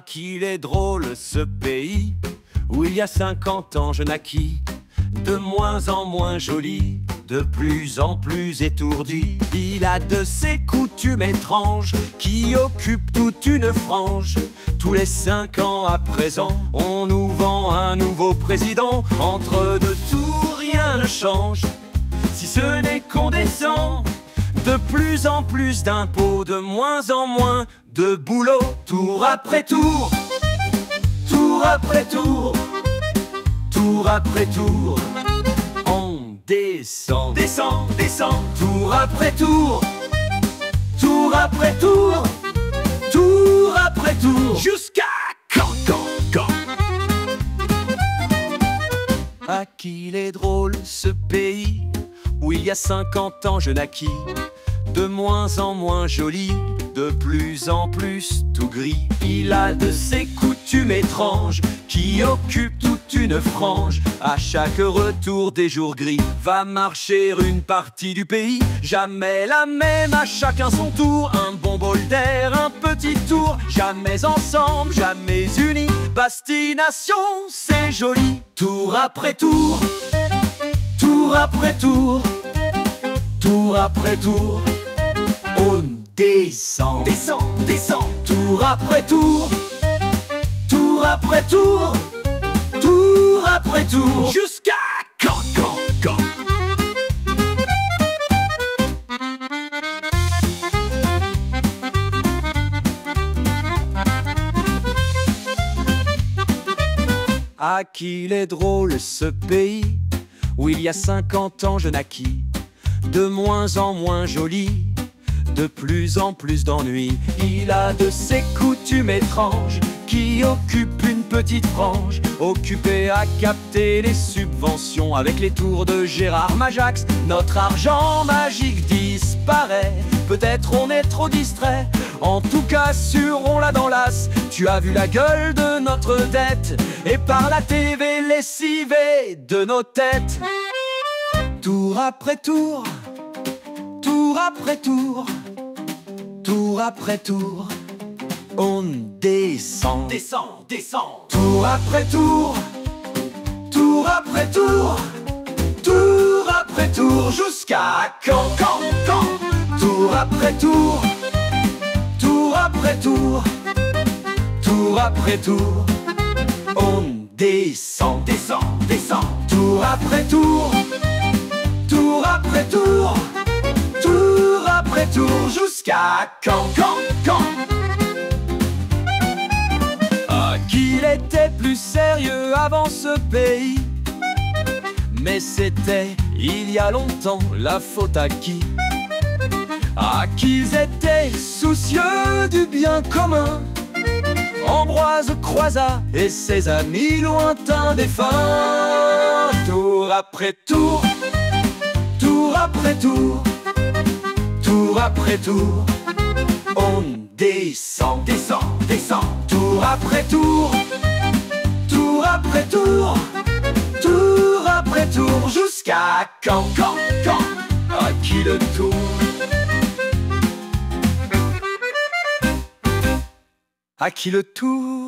qu'il est drôle ce pays où il y a 50 ans je naquis. De moins en moins joli, de plus en plus étourdi. Il a de ces coutumes étranges qui occupent toute une frange. Tous les 5 ans à présent, on nous vend un nouveau président. Entre de tout, rien ne change, si ce n'est qu'on descend. De plus en plus d'impôts, de moins en moins de boulot. Tour après tour, tour après tour, tour après tour, on descend, descend, descend. Tour après tour, tour après tour, tour après tour, jusqu'à quand. À qu'il est drôle ce pays où il y a 50 ans je naquis. De moins en moins joli, de plus en plus tout gris. Il a de ces coutumes étranges qui occupent toute une frange. À chaque retour des jours gris, va marcher une partie du pays. Jamais la même, à chacun son tour. Un bon bol d'air, un petit tour. Jamais ensemble, jamais unis. Bastille Nation, c'est joli. Tour après tour, tour après tour, tour après tour, on descend, descend, descend. Tour après tour, tour après tour, tour après tour, jusqu'à quand. Ah qu'il est drôle ce pays où il y a 50 ans je naquis. De moins en moins joli, de plus en plus d'ennuis. Il a de ces coutumes étranges qui occupent une petite frange, occupée à capter les subventions avec les tours de Gérard Majax. Notre argent magique disparaît, peut-être on est trop distrait. En tout cas sûr on l'a dans l'as. Tu as vu la gueule de notre dette, et par la TV lessivée de nos têtes. Tour après tour, tour après tour, tour après tour, on descend, descend, descend. Tour après tour, tour après tour, tour après tour, jusqu'à quand. Tour après tour, tour après tour, tour après tour, on descend, descend, descend. Tour après tour, tour après tour, tour après tour, jusqu'à quand. Ah qu'il était plus sérieux avant ce pays, mais c'était il y a longtemps, la faute à qui? Ah qu'ils étaient soucieux du bien commun, Ambroise Croizat et ses amis lointains défunts. Tour après tour, tour après tour, tour après tour, on descend, descend, descend. Tour après tour, tour après tour, tour après tour, jusqu'à quand. À qui le tour? À qui le tour?